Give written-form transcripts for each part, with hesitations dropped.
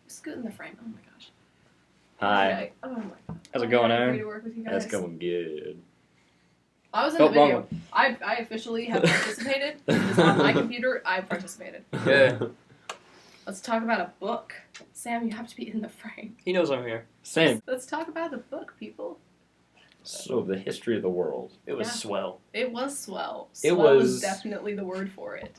Scoot in the frame. Oh my gosh. Hi. Okay. Oh my god. How's it going, I Aaron? agree to work with you guys. That's going good. I was in Oh, the wrong video. one. I officially have participated. It's on my computer. I participated. Yeah. Let's talk about a book. Sam, you have to be in the frame. He knows I'm here. Same. Let's talk about the book, people. So, the history of the world. It was Yeah. swell. It was swell. It Swell was- was definitely the word for it.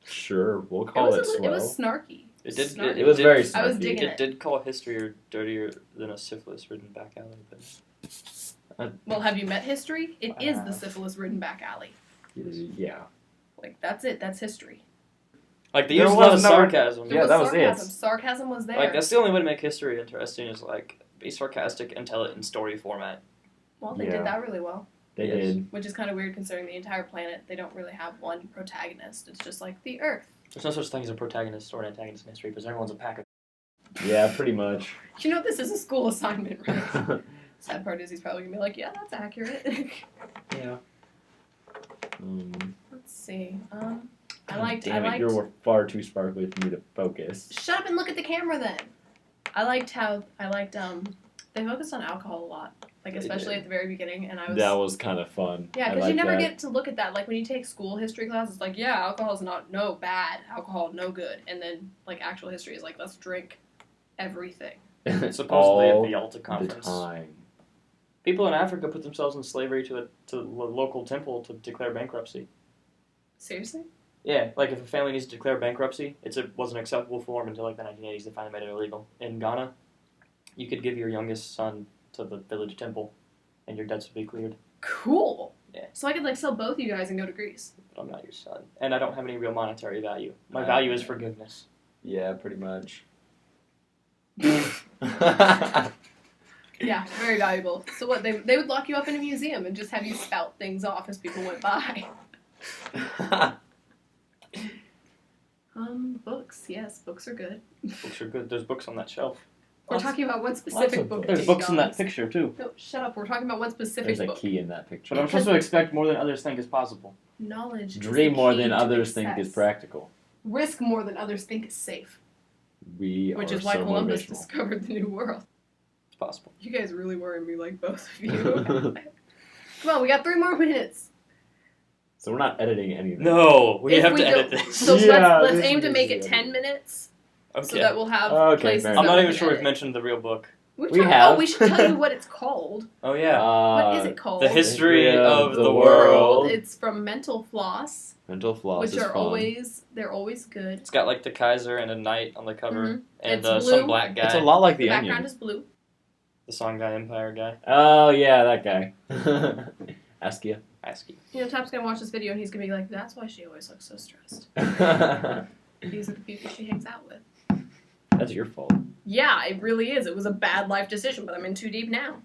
Sure, we'll call it swell. It was snarky. It It was very I was snarky. digging It did call history dirtier than a syphilis-ridden back alley, but Well, have you met history? It is Wow. the syphilis-ridden back alley. Yeah. Like, that's it. That's history. like they There used a lot of was no- sarcasm. There Yeah, was that was it. sarcasm. Sarcasm was there. Like that's the only way to make history interesting is like be sarcastic and tell it in story format. Well, they Yeah. did that really well. They Yes. did. Which is kind of weird considering the entire planet, they don't really have one protagonist. It's just like the Earth. There's no such thing as a protagonist or an antagonist in history because everyone's a pack of. Yeah, pretty much. You know, this is a school assignment, right? Sad part is he's probably going to be like, yeah, that's accurate. Yeah. Let's see. I God liked. damn it, you're far too sparkly for me to focus. Shut up and look at the camera then. I liked, they focused on alcohol a lot. Like, They especially did. at the very beginning, and I was... That was kind of fun. Yeah, I because you liked never that. get to look at that. Like, when you take school history class, it's like, yeah, alcohol's no bad. Alcohol, no good. And then, like, actual history is like, let's drink everything. Supposedly All at the Yalta the conference, time. people in Africa put themselves in slavery to the local temple to declare bankruptcy. Seriously? Yeah, like if a family needs to declare bankruptcy, it wasn't acceptable form until like the 1980s. They finally made it illegal. In Ghana, you could give your youngest son to the village temple, and your debts would be cleared. Cool. Yeah. So I could, like, sell both you guys and go to Greece. But I'm not your son, and I don't have any real monetary value. My Right. value is forgiveness. Yeah, pretty much. Yeah, very valuable. So what, they would lock you up in a museum and just have you spout things off as people went by. Books. Yes, books are good. Books are good. There's books on that shelf. We're talking about one specific of book. books. There's Ding books in that dongs. picture too. No, shut up. We're talking about one specific There's a book. key in that picture. But I'm supposed to expect more than others think is possible. Knowledge. is Dream the more key than to others think success. is practical. Risk more than others think is safe. We Which are is why so Columbus motivational. discovered the New World. It's possible. You guys really worry me like both of you. Come on, we got 3 more minutes. So we're not editing anything. No, we If have we to go- edit this. So Yeah, let's this aim to is make it the 10 other. minutes Okay. so that we'll have Okay, places fair that I'm not we even can sure we've edit. mentioned the real book. We We have. Oh, we should tell you what it's called. Oh yeah. What is it called? The history of the world. world. It's from Mental Floss, Mental floss which is are fun. they're always good. It's got like the Kaiser and a knight on the cover, Mhm. and It's some blue. black guy. It's a lot like The the background Onion. is blue. The Songhai Empire guy. Oh yeah, that guy. Askia. ASCII. You know, Top's gonna watch this video and he's gonna be like, "That's why she always looks so stressed. These are the people she hangs out with." That's your fault. Yeah, it really is. It was a bad life decision, but I'm in too deep now.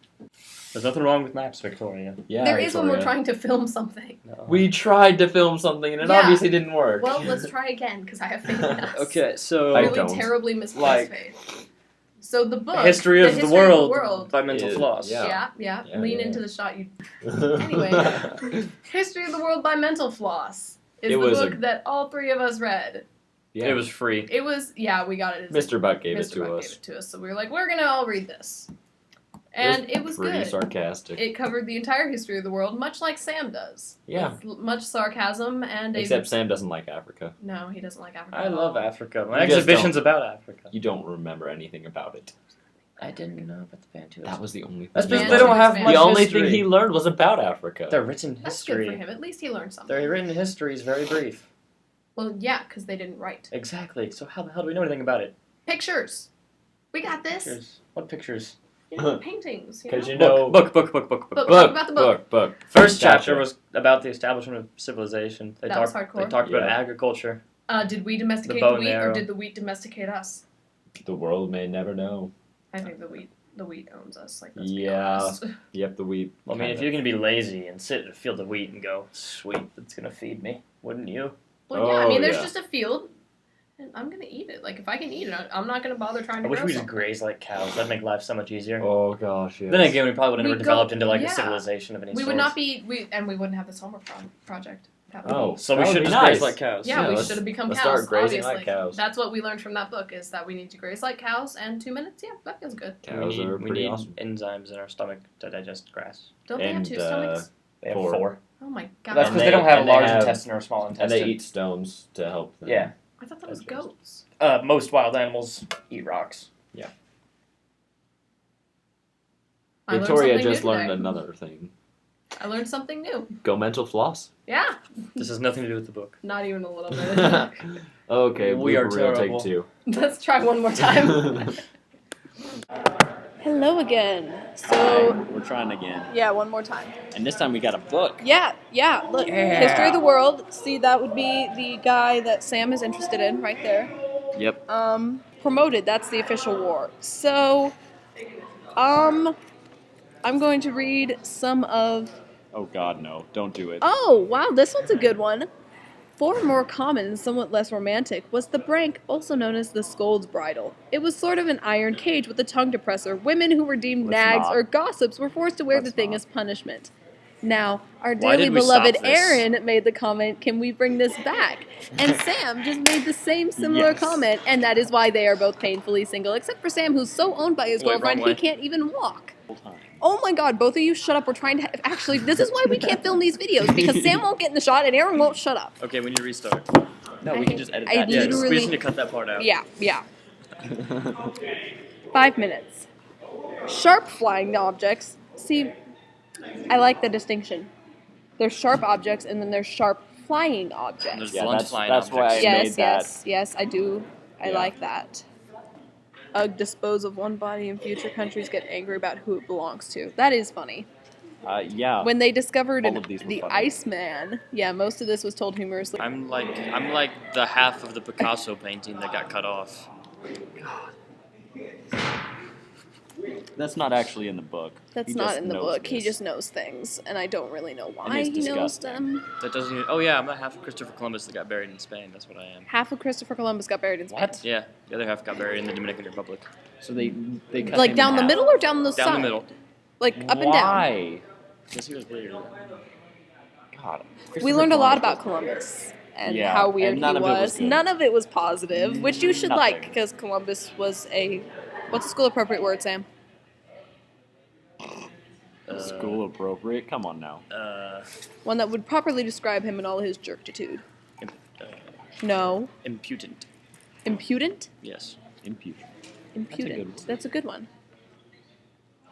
There's nothing wrong with maps, Victoria. Yeah. There is when we're Victoria. trying to film something. No. We tried to film something and it Yeah. obviously didn't work. Well, let's try again because I have faith in us. Okay, so I Really don't. terribly misplaced Like- faith. So the book, History of the History World by Mental is- Floss. yeah. Yeah. Yeah, Lean yeah. into the shot. Anyway. History of the World by Mental Floss is It the was book a- that all 3 of us read. Yeah. It was free. It was, we got it. Mr. Buck gave it Mr. to Buck us. gave it to us, so we were like, we're gonna all read this. And it was pretty good. sarcastic. It covered the entire history of the world, much like Sam does. Yeah. With much sarcasm and Except Sam doesn't like Africa. No, he doesn't like Africa. I at love all. Africa. My You just exhibition's about Africa. You don't remember anything about it. I didn't know about the Bantu. That was the only thing. That's because because they don't have The much The only history. thing he learned was about Africa. Their written That's good for history. him. At least he learned something. Their written history is very brief. Well, yeah, because they didn't write. Exactly. So how the hell do we know anything about it? Pictures. We got this. Pictures. What pictures? You know, paintings. Because You you know? know. Book. Book. Talk about the book. Book. First Gotcha. chapter was about the establishment of civilization. They That talked. was hardcore. They talked about Yeah. agriculture. Did we domesticate bow the and wheat, or arrow. did the wheat domesticate us? The world may never know. I think the wheat owns us. Like, let's be Yeah. honest. Yep, the wheat. Well, I mean, if kinda. you're gonna be lazy and sit in a field of wheat and go, "Sweet, that's gonna feed me," wouldn't you? Well, yeah. I mean, Oh, there's yeah. just a field, and I'm gonna eat it. Like, if I can eat it, I'm not gonna bother trying I to wish grow we just something. graze like cows. That'd make life so much easier. Oh gosh, yes. Then again, we probably would have never We'd developed go- into like yeah. a civilization of any We sort. would not be, and we wouldn't have this homework project. That would Oh, So we that would should be just graze nice. like cows. Yeah, we let's- should have become let's cows. start grazing obviously. like cows. That's what we learned from that book is that we need to graze like cows and 2 minutes. Yeah, that feels good. Cows are we pretty need awesome. enzymes in our stomach to digest grass. Don't they have And, 2 stomachs? They have 4. 4. Oh my god. That's And because they don't have a and they large have- intestine or a small And intestine. they eat stones to help them. Yeah. I thought that was That's good. goats. Most wild animals eat rocks. I learned Victoria something just new learned today. another thing. I learned something new. Go mental floss. Yeah. This has nothing to do with the book. Not even a little bit. Okay, We are blooper reel, terrible. take 2. Let's try one more time. Hello again. So, We're trying again. yeah, one more time. And this time we got a book. Yeah. Look, History of the World. See, that would be the guy that Sam is interested in right there. Yep. Promoted. That's the official war. So, I'm going to read some of. Oh God, no! Don't do it. Oh, wow, this one's a good one. Far more common and somewhat less romantic was the brank, also known as the scold's bridle. It was sort of an iron cage with a tongue depressor. Women who were deemed Let's nags not. or gossips were forced to wear the Let's thing not. as punishment. Now, our Why dearly did we beloved stop this? Aaron made the comment, "Can we bring this back?" And Sam just made the same similar Yes. comment, and that is why they are both painfully single, except for Sam, who's so owned by his Wait, wrong girlfriend he way. can't even walk. Whole time. Oh my god, both of you shut up. We're trying to. Actually, this is why we can't film these videos, because Sam won't get in the shot and Aaron won't shut up. Okay, we need to restart. No, I we hate- can just edit I that. Yeah, in. literally- we just need to cut that part out. Yeah. 5 minutes. Sharp flying objects. See, I like the distinction. There's sharp objects and then there's sharp flying objects. There's Yeah, blunt that's flying why I objects. made Yes, that. yes, I do. I Yeah. like that. Dispose of one body in future countries get angry about who it belongs to. That is funny. Yeah. When they discovered All of these were the funny. Iceman, yeah, most of this was told humorously. I'm like the half of the Picasso painting that got cut off. That's not actually in the book. That's He not just in the knows book. He this. just knows things, and I don't really know why it's he knows disgusting. them. That doesn't even. Oh yeah, I'm the half of Christopher Columbus that got buried in Spain. That's what I am. Half of Christopher Columbus got buried in Spain. What? Yeah, the other half got buried in the Dominican Republic. So they cut Like him down in the half. middle or down the Down side? the middle. Like up and down. Why? Because he was weird. God. We Christopher learned a lot Columbus about Columbus and Yeah, how weird and none he of it was was. good. None of it was positive, which you should Nothing. like because Columbus was a. What's a school appropriate word, Sam? School appropriate? Come on now. One that would properly describe him in all his jerkitude. No. Impudent. Impudent? Yes. Impudent. Impudent. one. That's a good one.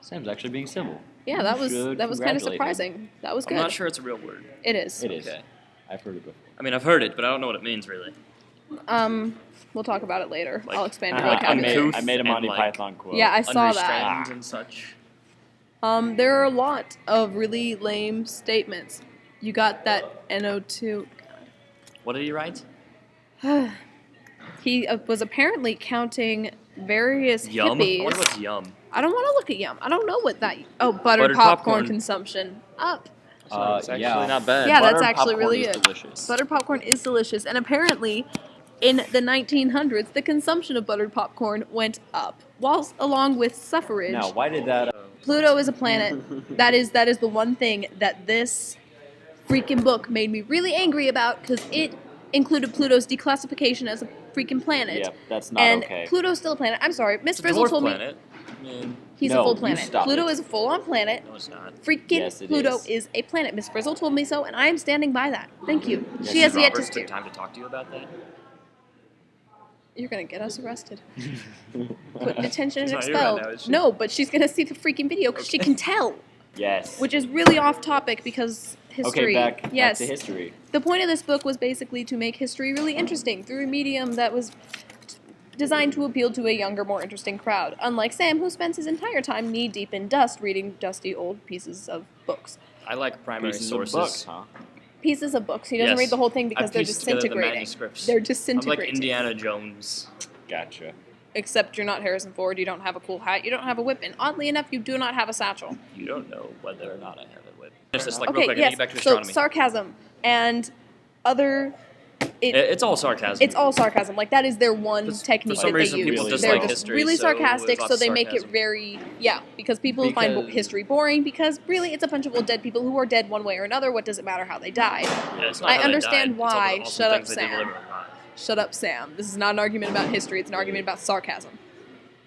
Sam's actually being civil. Yeah, that was should kind of congratulate him. surprising. That was I'm good. not sure it's a real word. It is. It is. Okay. I've heard it before. I mean, I've heard it, but I don't know what it means really. We'll talk about it later. Like, I'll expand your I vocabulary. made, I made a and, Monty like, Python quote. Yeah, I saw that. Unrestrained and such. There are a lot of really lame statements. You got that NO2. What did he write? He was apparently counting various Yum. hippies. I wonder what's yum. I don't want to look at yum. I don't know what that. Oh, buttered, Buttered popcorn, popcorn. consumption up. It's actually yeah. not bad. Yeah, that's Buttered actually popcorn really is good. delicious. Buttered popcorn is delicious, and apparently, in the 1900s, the consumption of buttered popcorn went up, whilst along with suffrage. Now, why did that? Pluto is a planet. that is the one thing that this freaking book made me really angry about because it included Pluto's declassification as a freaking planet. Yeah, that's not and okay. Pluto's still a planet. I'm sorry, Miss It's a Frizzle dwarf told planet. I mean, me he's No, a full you planet. stop Pluto it. is a full-on planet. no, it's not. Freaking Yes, it Pluto is. a planet. Miss Frizzle told me so, and I am standing by that. Thank you. Yes, she has yet to Robert steer. took time to talk to you about that. You're gonna get us arrested. Put in detention and She's not here right expelled. now, is she? No, but she's gonna see the freaking video because she can tell. Yes. Which is really off topic because history. Okay, back yes. to history. The point of this book was basically to make history really interesting through a medium that was designed to appeal to a younger, more interesting crowd. Unlike Sam, who spends his entire time knee-deep in dust reading dusty old pieces of books. I like primary Pieces sources. of books, huh? Pieces of books. He doesn't Yes. read the whole thing because I've they're pieced together the disintegrating. manuscripts. They're I'm disintegrating. like Indiana Jones. Gotcha. Except you're not Harrison Ford, you don't have a cool hat, you don't have a whip, and oddly enough, you do not have a satchel. You don't know whether or not I have a whip. Finish this like Okay, real quick. I yes, need to get back to so astronomy. sarcasm and other It's all sarcasm. It's all sarcasm. Like that is their one For technique some that they reason, use. people They're dislike just history, really so sarcastic, there's so lots they of make it sarcasm. very because people find Because- history boring. Because really, it's a bunch of old dead people who are dead one way or another. What does it matter how they died? Yeah, it's not I how they understand died. It's all the why. awesome Shut up, things they did Sam. with their lives. Shut up, Sam. This is not an argument about history. It's an argument about sarcasm.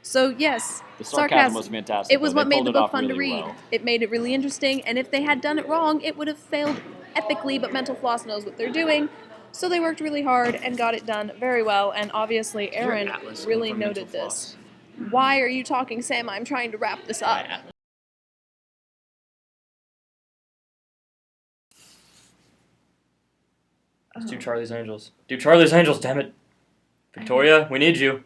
So yes, The sarcasm sarcasm. was fantastic. It was though. what They made pulled the it book off fun to really read. well. It made it really interesting, and if they had done it wrong, it would have failed epically, but Mental Floss knows what they're doing. So they worked really hard and got it done very well, and obviously Aaron Atlas really from noted Mental this. Why are you talking, Sam? I'm trying to wrap this up. Let's do Charlie's Angels. Do Charlie's Angels, damn it. Victoria, we need you.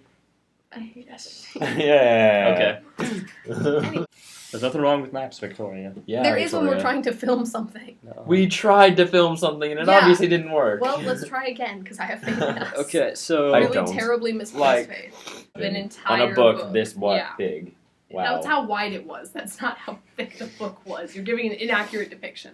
I hate it. Yeah. Okay. There's nothing wrong with maps, Victoria. Yeah. There is when we're Victoria. trying to film something. No. We tried to film something and it Yeah. obviously didn't work. Well, let's try again because I have faith in us. Okay, so I Really don't. terribly misplaced Like, faith. On An entire a book this Yeah. big. Wow. That's how wide it was. That's not how thick the book was. You're giving an inaccurate depiction.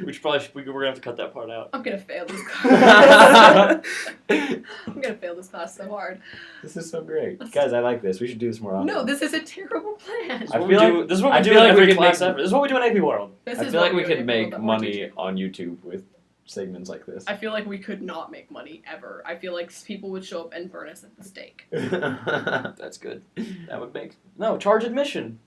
We should probably we're gonna have to cut that part out. I'm gonna fail this class. I'm gonna fail this class so hard. This is so great. Guys, I like this. We should do this more often. No, this is a terrible plan. This is I what feel we do. like- This is what I we do feel in like we every could class make- ever. This is what we do in AP World. This I is feel like what we do could in make April that we're money teaching. on YouTube with segments like this. I feel like we could not make money ever. I feel like people would show up and burn us at the stake. That's good. That would make charge admission.